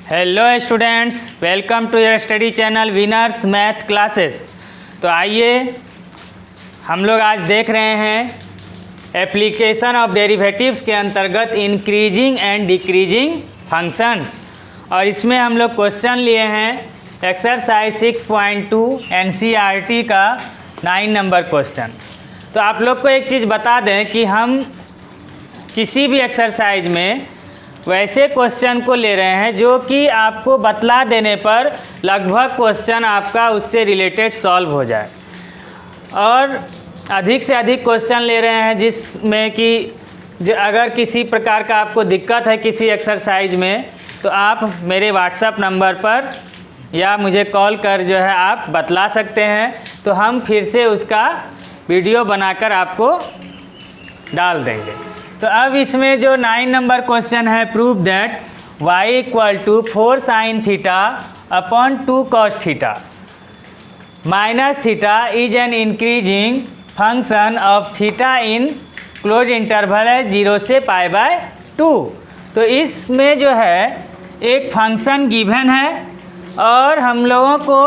Hello students, welcome to your study channel winners math classes. तो आइए हम लोग आज देख रहे हैं एप्लीकेशन ऑफ डेरिवेटिव्स के अंतर्गत इंक्रीजिंग एंड डिक्रीजिंग फंक्शंस। और इसमें हम लोग क्वेश्चन लिए हैं एक्सरसाइज 6.2 NCERT का 9 नंबर क्वेश्चन। तो आप लोग को एक चीज़ बता दें कि हम किसी भी एक्सरसाइज में वैसे क्वेश्चन को ले रहे हैं जो कि आपको बतला देने पर लगभग क्वेश्चन आपका उससे रिलेटेड सॉल्व हो जाए, और अधिक से अधिक क्वेश्चन ले रहे हैं जिसमें कि अगर किसी प्रकार का आपको दिक्कत है किसी एक्सरसाइज में तो आप मेरे व्हाट्सएप नंबर पर या मुझे कॉल कर जो है आप बतला सकते हैं, तो हम फिर से उसका वीडियो बनाकर आपको डाल देंगे। तो अब इसमें जो 9 नंबर क्वेश्चन है, prove that y equal to 4 sin theta upon 2 cos theta minus theta is an increasing function of theta in close interval है 0 से π/2। तो इसमें जो है एक फंक्शन गिवन है और हम लोगों को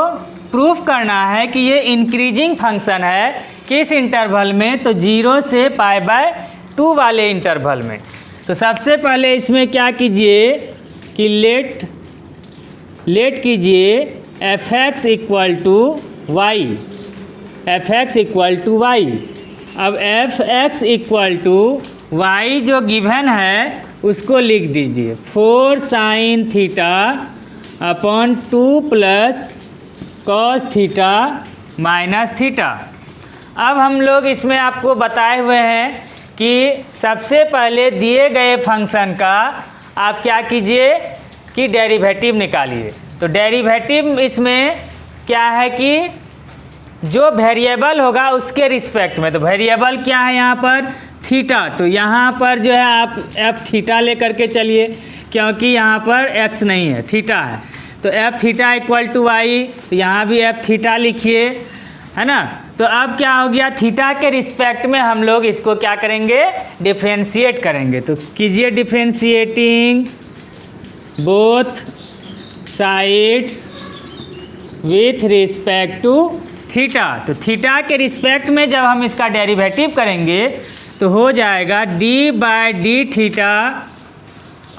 प्रूफ करना है कि ये इंक्रीजिंग फंक्शन है किस इंटरवल में, तो 0 से π/2 वाले इंटरवल में। तो सबसे पहले इसमें क्या कीजिए कि लेट कीजिए f(x) equal to Y, f(x) equal to Y. अब f(x) इक्वल टू वाई जो गिवन है उसको लिख दीजिए 4 sin theta upon 2 plus cos theta minus theta. अब हम लोग इसमें आपको बताए हुए हैं कि सबसे पहले दिए गए फंक्शन का आप क्या कीजिए कि डेरिवेटिव निकालिए। तो डेरिवेटिव इसमें क्या है कि जो वेरिएबल होगा उसके रिस्पेक्ट में, तो वेरिएबल क्या है यहाँ पर थीटा, तो यहाँ पर जो है आप एफ थीटा लेकर के चलिए क्योंकि यहाँ पर एक्स नहीं है, थीटा है। तो F theta equal to Y, तो यहाँ भी एफ थीटा लिखिए, है ना। तो अब क्या हो गया, थीटा के रिस्पेक्ट में हम लोग इसको क्या करेंगे, डिफ्रेंशिएट करेंगे। तो कीजिए differentiating both sides with respect to theta. तो थीटा के रिस्पेक्ट में जब हम इसका डेरिवेटिव करेंगे तो हो जाएगा d/d theta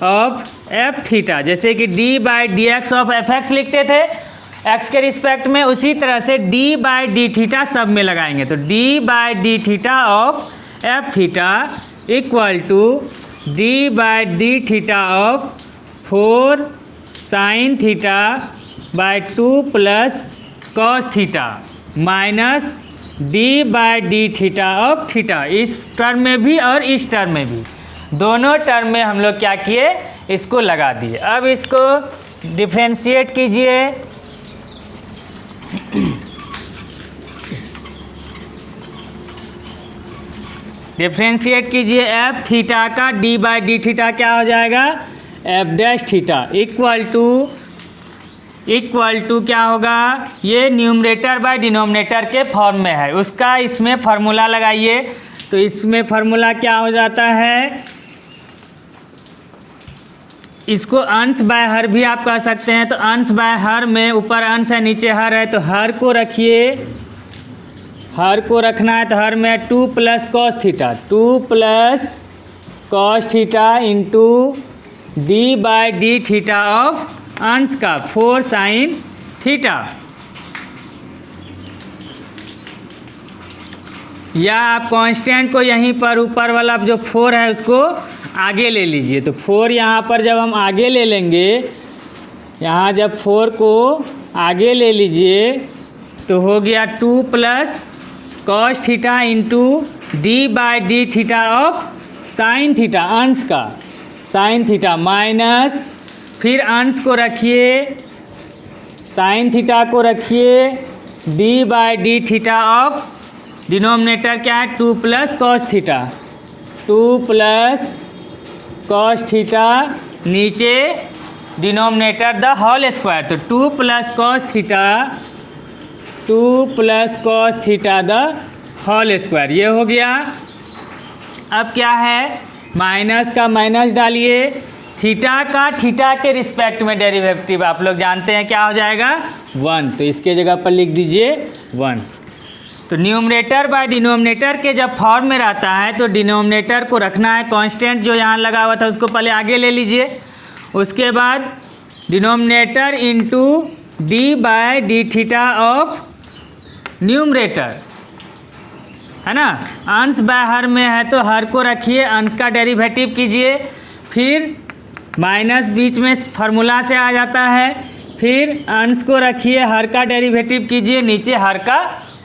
of F theta, जैसे कि d/dx ऑफ fx लिखते थे x के रिस्पेक्ट में, उसी तरह से d/d थीटा सब में लगाएंगे। तो d/d theta of F theta equal to d/d theta of 4 sin theta by 2 plus cos theta minus d/d theta of theta. इस टर्म में भी और इस टर्म में भी, दोनों टर्म में हम लोग क्या किए, इसको लगा दिए। अब इसको डिफ्रेंशिएट कीजिए। डिफ्रेंशिएट कीजिए एफ थीटा का d/d थीटा क्या हो जाएगा, f' थीटा इक्वल टू क्या होगा, ये न्यूमरेटर बाय डिनोमिनेटर के फॉर्म में है, उसका इसमें फार्मूला लगाइए। तो इसमें फार्मूला क्या हो जाता है, इसको अंश बाय हर भी आप कह सकते हैं। तो अंश बाय हर में ऊपर अंश है नीचे हर है, तो हर को रखिए, हर को रखना है। तो हर में 2 plus cos theta, 2 plus cos theta into d/d theta of अंश का 4 sin थीटा, या आप कांस्टेंट को यहीं पर ऊपर वाला जो 4 है उसको आगे ले लीजिए। तो 4 यहाँ पर जब हम आगे ले लेंगे, यहाँ जब 4 को आगे ले लीजिए तो हो गया 2 plus cos theta into d/d theta of sin theta, अंश का sin थीटा माइनस, फिर अंश को रखिए, sin थीटा को रखिए, d/d थीटा ऑफ डिनोमिनेटर क्या है 2 plus cos theta, 2 plus cos theta, नीचे डिनोमिनेटर द होल स्क्वायर, तो 2 plus cos theta, 2 plus cos theta the whole square, ये हो गया। अब क्या है, माइनस का माइनस डालिए, थीटा का थीटा के रिस्पेक्ट में डेरिवेटिव आप लोग जानते हैं क्या हो जाएगा 1, तो इसके जगह पर लिख दीजिए 1। तो न्यूमरेटर बाय डिनोमिनेटर के जब फॉर्म में रहता है तो डिनोमिनेटर को रखना है कांस्टेंट, जो यहाँ लगा हुआ था उसको पहले आगे ले लीजिए, उसके बाद denominator into D by D theta of numerator, है ना। अंश बाय हर में है तो हर को रखिए, अंश का डेरिवेटिव कीजिए, फिर माइनस बीच में फार्मूला से आ जाता है, फिर अंश को रखिए, हर का डेरिवेटिव कीजिए, नीचे हर का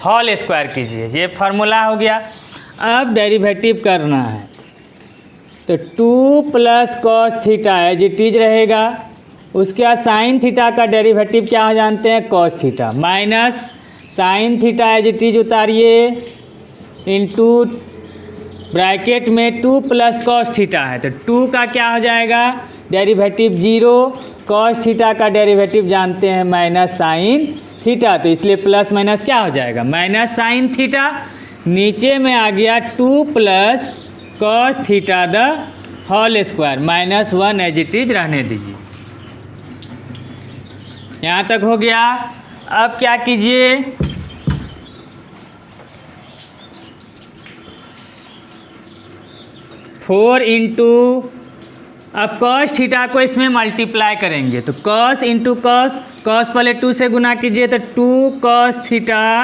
होल स्क्वायर कीजिए, ये फार्मूला हो गया। अब डेरिवेटिव करना है तो 2 plus cos theta as it is रहेगा, उसके बाद साइन थीटा का डेरिवेटिव क्या हो जानते हैं cos theta, minus sine theta as it is उतारिए इंटू ब्रैकेट में 2 प्लस कॉस थीटा है तो 2 का क्या हो जाएगा डेरिवेटिव 0, कॉस थीटा का डेरिवेटिव जानते हैं माइनस साइन थीटा, तो इसलिए प्लस माइनस क्या हो जाएगा माइनस साइन थीटा, नीचे में आ गया 2 plus cos theta the whole square, -1 as it is रहने दीजिए। यहाँ तक हो गया। अब क्या कीजिए, फोर इंटू, अब कॉस थीटा को इसमें मल्टीप्लाई करेंगे तो कॉस इंटू कॉस, कॉस पहले 2 से गुना कीजिए तो 2 कॉस थीटा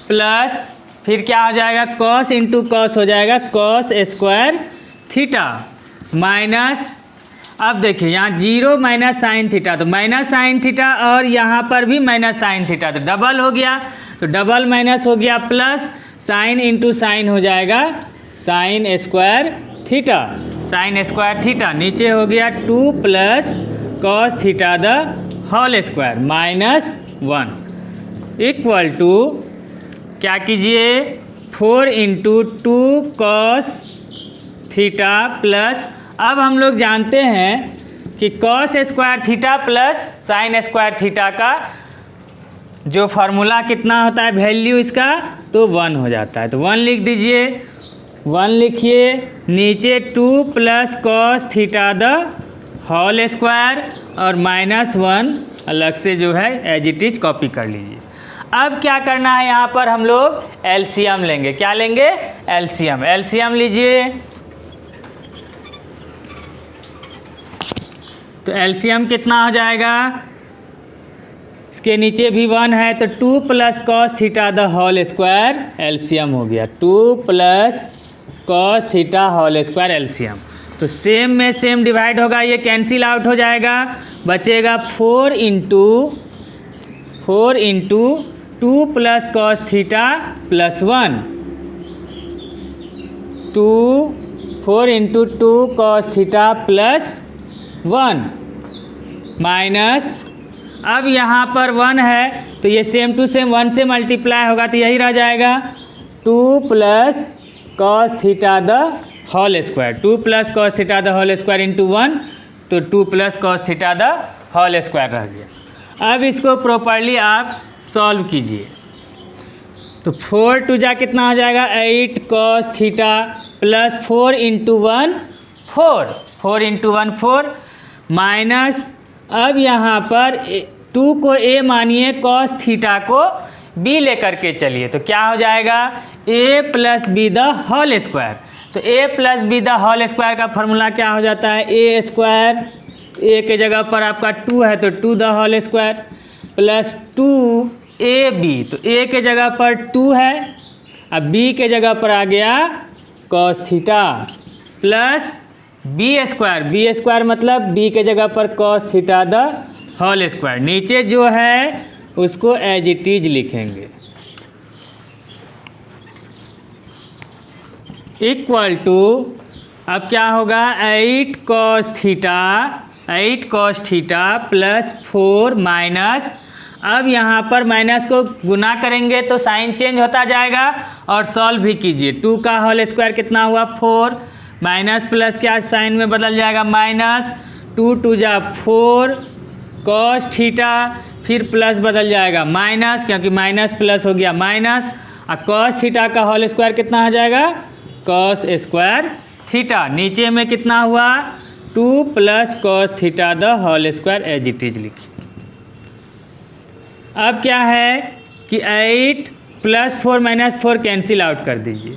प्लस फिर क्या हो जाएगा कॉस इंटू कॉस हो जाएगा कॉस स्क्वायर थीटा, माइनस, अब देखिए यहाँ 0 माइनस साइन थीटा तो माइनस साइन थीटा और यहाँ पर भी माइनस साइन थीटा तो डबल हो गया, तो डबल माइनस हो गया प्लस, साइन इंटू साइन हो जाएगा sine square theta, sine square theta, नीचे हो गया 2 plus cos theta the whole square -1 equal to क्या कीजिए 4 इंटू 2 कॉस थीटा प्लस, अब हम लोग जानते हैं कि cos square theta plus sign square theta का जो फार्मूला कितना होता है वैल्यू इसका तो 1 हो जाता है, तो 1 लिख दीजिए, 1 लिखिए, नीचे 2 plus cos theta the whole square और -1 अलग से जो है एज इट इज कॉपी कर लीजिए। अब क्या करना है यहाँ पर हम लोग एलसीएम लेंगे, क्या लेंगे एलसीएम, एलसीएम लीजिए, तो एलसीएम कितना हो जाएगा, इसके नीचे भी 1 है तो 2 plus cos theta the whole square LCM हो गया, 2 plus cos theta whole square LCM, तो सेम में सेम डिवाइड होगा, ये कैंसिल आउट हो जाएगा, बचेगा 4 into 2 plus cos theta plus 1, 4 into 2 cos theta plus 1 minus, अब यहाँ पर 1 है तो ये सेम टू सेम 1 से मल्टीप्लाई होगा तो यही रह जाएगा 2 plus cos theta the whole square, 2 plus cos theta the whole square into 1 तो 2 plus cos theta the whole square रह गया। अब इसको प्रॉपरली आप सॉल्व कीजिए तो 4 टू जा कितना हो जाएगा 8 cos theta plus 4 into 1 4, 4 into 1 4 minus, अब यहाँ पर 2 को a मानिए कॉस थीटा को b लेकर के चलिए तो क्या हो जाएगा a plus B the whole square, तो a plus B the whole square का फॉर्मूला क्या हो जाता है a स्क्वायर, a के जगह पर आपका 2 है तो 2 the whole square plus 2ab, तो a के जगह पर 2 है, अब b के जगह पर आ गया cos theta plus B square मतलब b के जगह पर cos theta the whole square, नीचे जो है उसको एज इट इज लिखेंगे इक्वल टू, अब क्या होगा 8 कॉस थीटा प्लस 4 माइनस, अब यहाँ पर माइनस को गुना करेंगे तो साइन चेंज होता जाएगा और सॉल्व भी कीजिए, 2 का होल स्क्वायर कितना हुआ 4 माइनस प्लस क्या साइन में बदल जाएगा माइनस, 2 टू जा 4 कॉस थीटा फिर प्लस बदल जाएगा माइनस क्योंकि माइनस प्लस हो गया माइनस, और कॉस थीटा का होल स्क्वायर कितना हो जाएगा कॉस स्क्वायर थीटा, नीचे में कितना हुआ 2 + cos theta the whole square as it is लिखिए। अब क्या है कि 8 + 4 - 4 कैंसिल आउट कर दीजिए।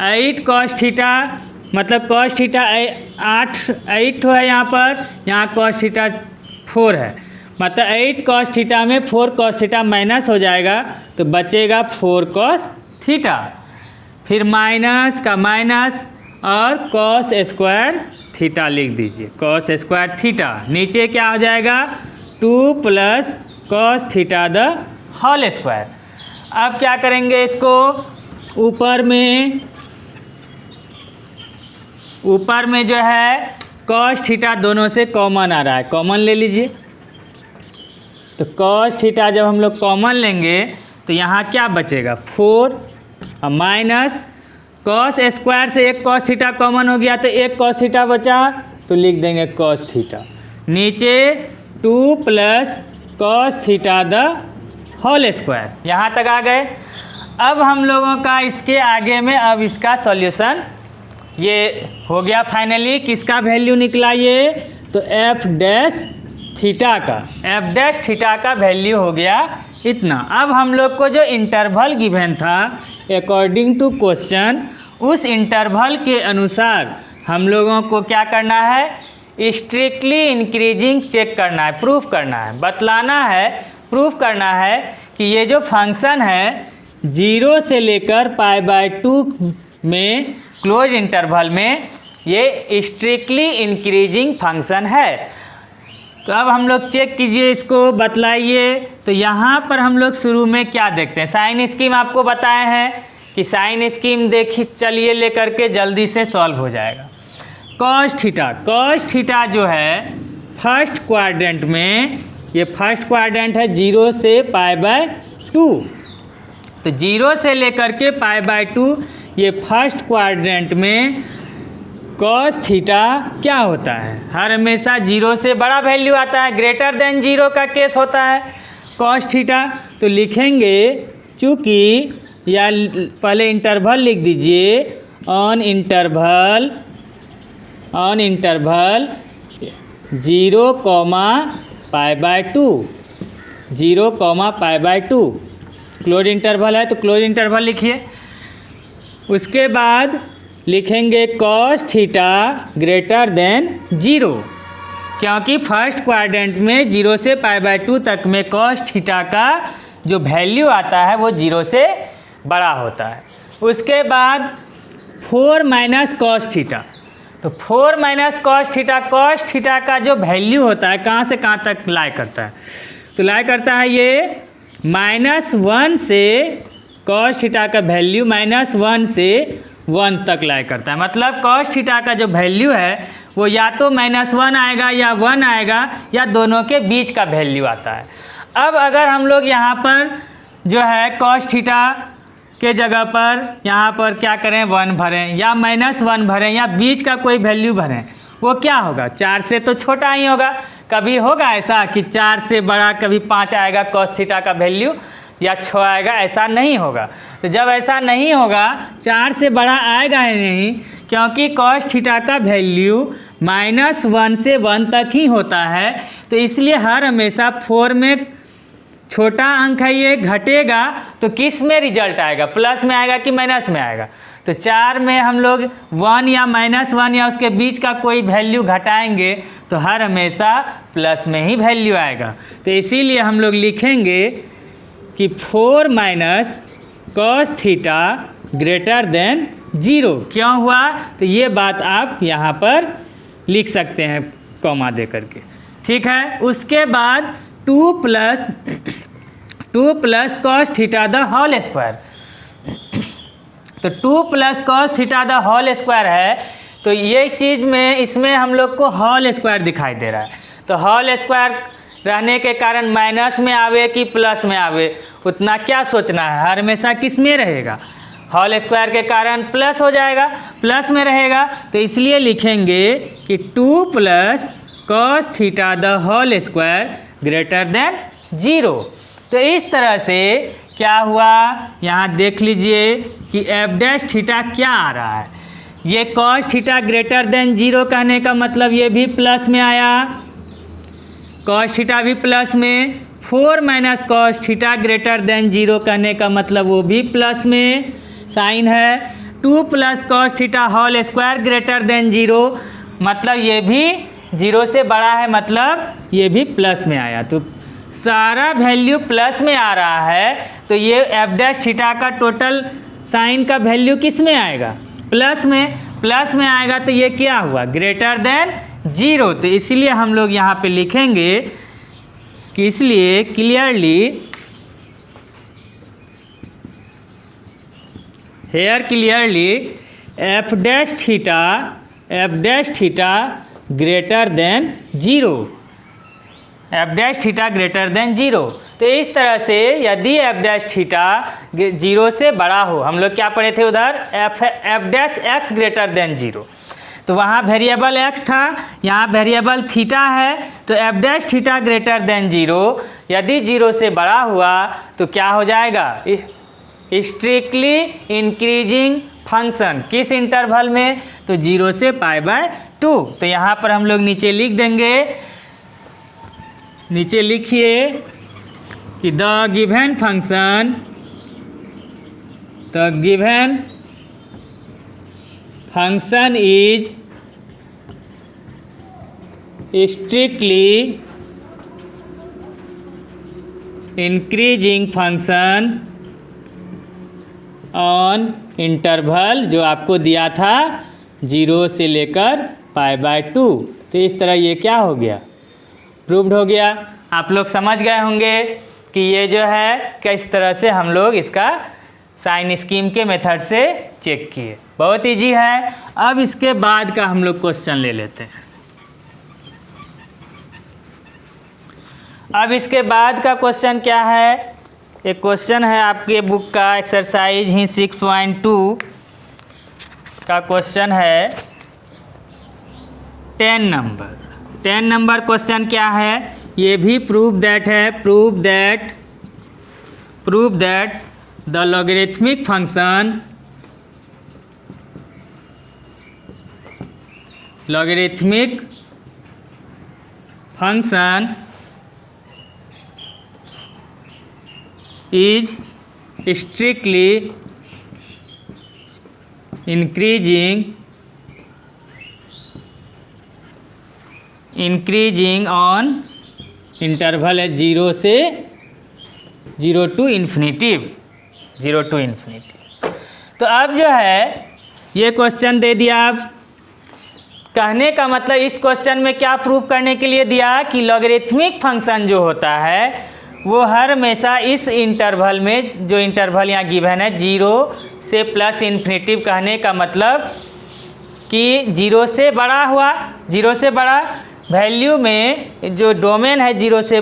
8 cos थीटा मतलब cos थीटा 8 है यहाँ cos थीटा 4 है, मतलब 8 cos थीटा में 4 cos थीटा माइनस हो जाएगा तो बचेगा 4 cos थीटा, फिर माइनस का माइनस और cos स्क्वायर थीटा लिख दीजिए, cos स्क्वायर थीटा। नीचे क्या हो जाएगा 2 + cos theta the whole square. अब क्या करेंगे इसको, ऊपर में जो है cos थीटा दोनों से कॉमन आ रहा है, कॉमन ले लीजिए। तो cos थीटा जब हम लोग कॉमन लेंगे तो यहाँ क्या बचेगा 4 और माइनस cos स्क्वायर से एक cos थीटा कॉमन हो गया तो एक cos थीटा बचा तो लिख देंगे cos थीटा। नीचे 2 + cos theta the whole square. यहाँ तक आ गए। अब हम लोगों का इसके आगे में अब इसका सॉल्यूशन ये हो गया फाइनली। किसका वैल्यू निकला ये, तो f डैश थीटा का वैल्यू हो गया इतना। अब हम लोग को जो इंटरवल गिवन था अकॉर्डिंग टू क्वेश्चन, उस इंटरवल के अनुसार हम लोगों को क्या करना है, स्ट्रिक्टली इंक्रीजिंग चेक करना है, प्रूफ करना है, बतलाना है, प्रूफ करना है कि ये जो फंक्शन है 0 से लेकर π/2 में क्लोज इंटरवल में ये स्ट्रिक्टली इंक्रीजिंग फंक्शन है। तो अब हम लोग चेक कीजिए, इसको बतलाइए। तो यहाँ पर हम लोग शुरू में क्या देखते हैं, साइन स्कीम आपको बताए हैं कि साइन स्कीम देखिए, चलिए लेकर के जल्दी से सॉल्व हो जाएगा। cos थीटा जो है फर्स्ट क्वाड्रेंट में, ये फर्स्ट क्वाड्रेंट है 0 से π/2, तो 0 से लेकर के π/2 ये फर्स्ट क्वाड्रेंट में cos थीटा क्या होता है, हर हमेशा 0 से बड़ा वैल्यू आता है, ग्रेटर देन 0 का केस होता है cos थीटा। तो लिखेंगे, चूँकि या पहले इंटरवल लिख दीजिए, ऑन इंटरवल 0, π/2, 0, π/2 क्लोज इंटरवल है तो क्लोज इंटरवल लिखिए। उसके बाद लिखेंगे cos थीटा ग्रेटर देन 0, क्योंकि फर्स्ट क्वाड्रेंट में 0 से π/2 तक में cos थीटा का जो वैल्यू आता है वो 0 से बड़ा होता है। उसके बाद 4 - cos थीटा, तो 4 - cos थीटा का जो वैल्यू होता है कहाँ से कहाँ तक लाई करता है, तो लाई करता है ये -1 से cos थीटा का वैल्यू -1 से 1 तक लाई करता है। मतलब cos थीटा का जो वैल्यू है वो या तो -1 आएगा या 1 आएगा या दोनों के बीच का वैल्यू आता है। अब अगर हम लोग यहाँ पर जो है cos थीटा के जगह पर यहाँ पर क्या करें, 1 भरें या -1 भरें या बीच का कोई वैल्यू भरें, वो क्या होगा, 4 से तो छोटा ही होगा। कभी होगा ऐसा कि 4 से बड़ा, कभी 5 आएगा cos थीटा का वैल्यू या 6 आएगा, ऐसा नहीं होगा। तो जब ऐसा नहीं होगा, 4 से बड़ा आएगा ही नहीं, क्योंकि cos थीटा का वैल्यू -1 से 1 तक ही होता है। तो इसलिए हर हमेशा 4 में छोटा अंक है ये, घटेगा तो किस में रिजल्ट आएगा, प्लस में आएगा कि माइनस में आएगा। तो 4 में हम लोग 1 या -1 या उसके बीच का कोई वैल्यू घटाएंगे तो हर हमेशा प्लस में ही वैल्यू आएगा। तो इसीलिए हम लोग लिखेंगे कि 4 - cos थीटा ग्रेटर देन 0 क्यों हुआ, तो ये बात आप यहाँ पर लिख सकते हैं कॉमा दे करके, ठीक है। उसके बाद 2 + cos theta the whole square, तो 2 + cos theta the whole square है, तो ये चीज़ में इसमें हम लोग को होल स्क्वायर दिखाई दे रहा है। तो होल स्क्वायर रहने के कारण माइनस में आवे कि प्लस में आवे, उतना क्या सोचना है, हर हमेशा किस में रहेगा, होल स्क्वायर के कारण प्लस हो जाएगा, प्लस में रहेगा। तो इसलिए लिखेंगे कि 2 + cos theta the whole square greater than 0। तो इस तरह से क्या हुआ, यहाँ देख लीजिए कि f' थीटा क्या आ रहा है, ये कॉस थीटा ग्रेटर देन 0 कहने का मतलब ये भी प्लस में आया, कॉस थीटा भी प्लस में, 4 minus cos theta greater than 0 कहने का मतलब वो भी प्लस में साइन है, 2 plus cos theta whole square greater than 0 मतलब ये भी 0 से बड़ा है, मतलब ये भी प्लस में आया। तो सारा वैल्यू प्लस में आ रहा है, तो ये एफ डैश थीटा का टोटल साइन का वैल्यू किस में आएगा, प्लस में, प्लस में आएगा तो ये क्या हुआ, ग्रेटर देन 0। तो इसलिए हम लोग यहाँ पे लिखेंगे कि इसलिए clearly here clearly F dash theta greater than 0, F dash theta greater than 0। तो इस तरह से यदि एफ डैश थीटा 0 से बड़ा हो, हम लोग क्या पढ़े थे उधर, F dash x greater than 0, तो वहाँ वेरिएबल एक्स था, यहाँ वेरिएबल थीटा है, तो F dash theta greater than 0 यदि 0 से बड़ा हुआ तो क्या हो जाएगा, स्ट्रिक्टली इंक्रीजिंग फंक्शन, किस इंटरवल में, तो 0 से π/2। तो यहाँ पर हम लोग नीचे लिख देंगे, नीचे लिखिए कि the given function is strictly increasing function on interval, जो आपको दिया था 0 से लेकर π/2। तो इस तरह ये क्या हो गया, प्रूव्ड हो गया। आप लोग समझ गए होंगे कि ये जो है किस तरह से हम लोग इसका साइन स्कीम के मेथड से चेक किए, बहुत इजी है। अब इसके बाद का हम लोग क्वेश्चन ले लेते हैं। अब इसके बाद का क्वेश्चन क्या है, एक क्वेश्चन है आपके बुक का एक्सरसाइज ही 6.2 का क्वेश्चन है 10 नंबर क्वेश्चन क्या है, ये भी प्रूव दैट है, prove that the logarithmic function is strictly increasing on interval है 0 to इन्फिनिटी। तो अब जो है ये क्वेश्चन दे दिया। अब कहने का मतलब इस क्वेश्चन में क्या प्रूव करने के लिए दिया कि लॉगरिथमिक फंक्शन जो होता है वो हर हमेशा इस इंटरवल में, जो इंटरवल यहाँ गिवन है 0 से प्लस इन्फिनिटी, कहने का मतलब कि 0 से बड़ा हुआ, 0 से बड़ा वैल्यू में जो डोमेन है 0 से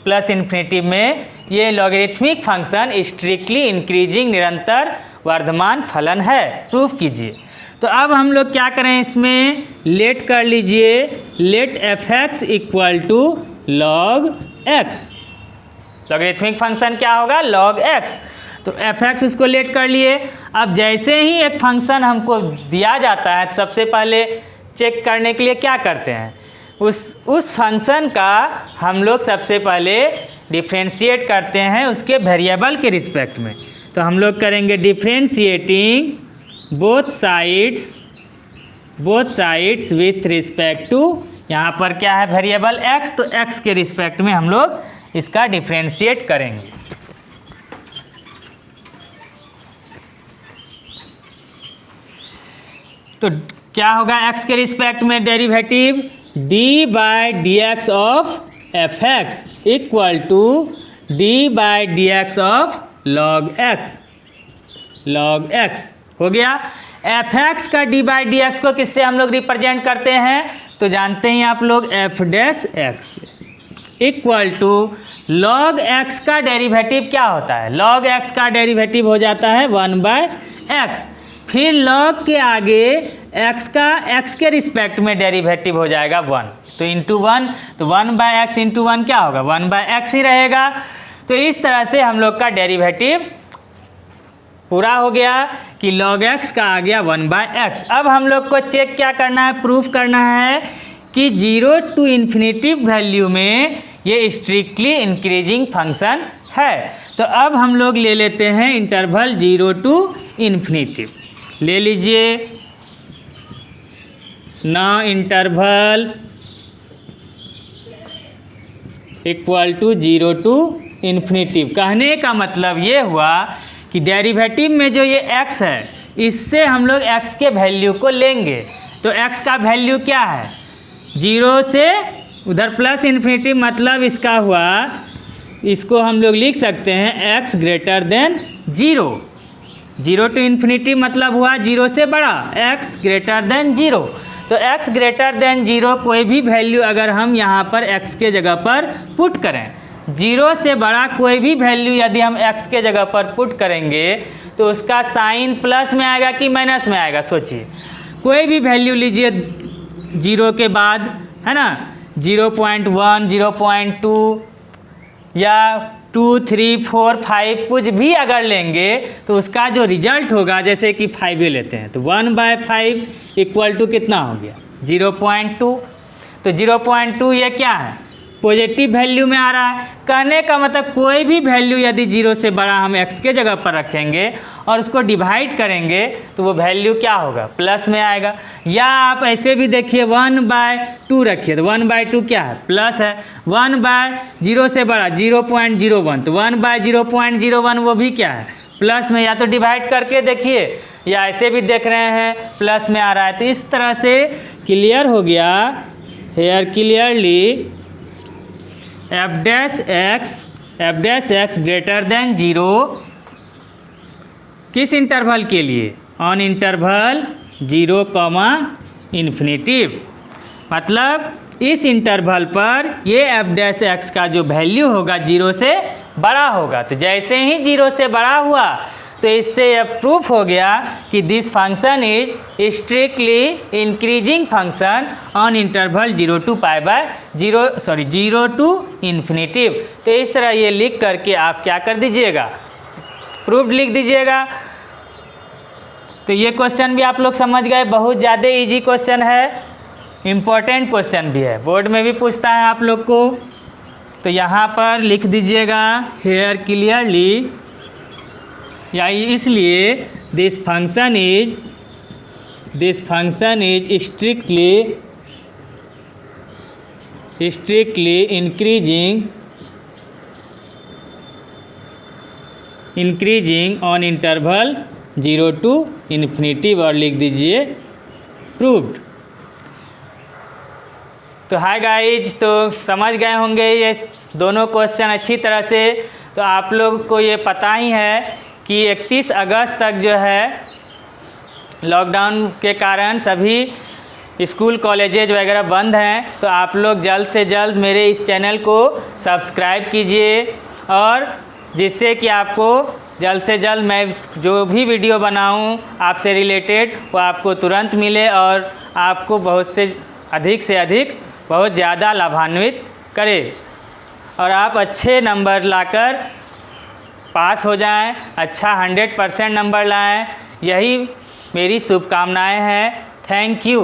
प्लस इन्फिनिटी में, ये लॉगरिथमिक फंक्शन स्ट्रिक्टली इंक्रीजिंग निरंतर वर्धमान फलन है, प्रूफ कीजिए। तो अब हम लोग क्या करें, इसमें लेट कर लीजिए, let F X equal to log X. Logarithmic function क्या होगा, लॉग एक्स। तो एफ एक्स इसको लेट कर लिए। अब जैसे ही एक फंक्शन हमको दिया जाता है, सबसे पहले चेक करने के लिए क्या करते हैं, उस फंक्शन का हम लोग सबसे पहले डिफ्रेंशिएट करते हैं उसके वेरिएबल के रिस्पेक्ट में। तो हम लोग करेंगे differentiating both sides with respect to, यहाँ पर क्या है वेरिएबल एक्स, तो एक्स के रिस्पेक्ट में हम लोग इसका डिफ्रेंशिएट करेंगे। तो क्या होगा एक्स के रिस्पेक्ट में derivative d/dx of F X equal to d/dx of log x हो गया। एफ एक्स का d/dx को किससे हम लोग रिप्रेजेंट करते हैं, तो जानते हैं आप लोग F dash X equal to log x का डेरिवेटिव क्या होता है, log x का डेरिवेटिव हो जाता है 1/x, फिर log के आगे x का x के रिस्पेक्ट में डेरिवेटिव हो जाएगा 1, तो इंटू 1, तो 1/x इंटू 1 क्या होगा 1/x ही रहेगा। तो इस तरह से हम लोग का डेरिवेटिव पूरा हो गया कि log x का आ गया 1/x। अब हम लोग को चेक क्या करना है, प्रूफ करना है कि 0 to इन्फिनिटी वैल्यू में ये स्ट्रिक्टली इंक्रीजिंग फंक्शन है। तो अब हम लोग ले लेते हैं इंटरवल 0 to इन्फिनिटी, ले लीजिए ना interval equal to 0 to infinity. कहने का मतलब ये हुआ कि डेरिवेटिव में जो ये x है इससे हम लोग x के वैल्यू को लेंगे। तो x का वैल्यू क्या है, 0 से उधर प्लस इन्फिनिटी, मतलब इसका हुआ, इसको हम लोग लिख सकते हैं x greater than 0। 0 to infinity मतलब हुआ 0 से बड़ा, x ग्रेटर देन 0। तो x ग्रेटर देन 0 कोई भी वैल्यू अगर हम यहाँ पर x के जगह पर पुट करें, 0 से बड़ा कोई भी वैल्यू यदि हम x के जगह पर पुट करेंगे तो उसका साइन प्लस में आएगा कि माइनस में आएगा। सोचिए कोई भी वैल्यू लीजिए 0 के बाद, है ना, 0.1, 0.2 या 2, 3, 4, 5 कुछ भी अगर लेंगे तो उसका जो रिजल्ट होगा, जैसे कि 5 लेते हैं तो 1/5 इक्वल टू कितना हो गया 0.2। तो 0.2 ये क्या है, पॉजिटिव वैल्यू में आ रहा है। कहने का मतलब कोई भी वैल्यू यदि 0 से बड़ा हम x के जगह पर रखेंगे और उसको डिवाइड करेंगे तो वो वैल्यू क्या होगा, प्लस में आएगा। या आप ऐसे भी देखिए 1/2 रखिए तो 1/2 क्या है, प्लस है। 1/0 से बड़ा 0.01 तो 1/0.01 वो भी क्या है, प्लस में। या तो डिवाइड करके देखिए या ऐसे भी देख रहे हैं प्लस में आ रहा है। तो इस तरह से क्लियर हो गया here clearly f dash x greater than 0 किस इंटरवल के लिए, ऑन इंटरवल 0, इन्फिनिटी। मतलब इस इंटरवल पर ये f डैश x का जो वैल्यू होगा 0 से बड़ा होगा। तो जैसे ही 0 से बड़ा हुआ तो इससे यह प्रूफ हो गया कि this function is strictly increasing function on interval 0 to infinity. तो इस तरह ये लिख करके आप क्या कर दीजिएगा, प्रूफ लिख दीजिएगा। तो ये क्वेश्चन भी आप लोग समझ गए, बहुत ज़्यादा इजी क्वेश्चन है, इम्पोर्टेंट क्वेश्चन भी है, बोर्ड में भी पूछता है आप लोग को। तो यहाँ पर लिख दीजिएगा हेयर क्लियरली, या इसलिए this function is strictly increasing on interval 0 to infinity, और लिख दीजिए प्रूव्ड। तो हाय गाइज, तो समझ गए होंगे ये दोनों क्वेश्चन अच्छी तरह से। तो आप लोग को ये पता ही है कि 31 अगस्त तक जो है लॉकडाउन के कारण सभी स्कूल कॉलेजेज वगैरह बंद हैं। तो आप लोग जल्द से जल्द मेरे इस चैनल को सब्सक्राइब कीजिए, और जिससे कि आपको जल्द से जल्द मैं जो भी वीडियो बनाऊं आपसे रिलेटेड वो आपको तुरंत मिले और आपको बहुत से अधिक बहुत ज़्यादा लाभान्वित करे, और आप अच्छे नंबर लाकर पास हो जाएं, अच्छा 100% नंबर लाएं। यही मेरी शुभकामनाएं हैं। Thank you.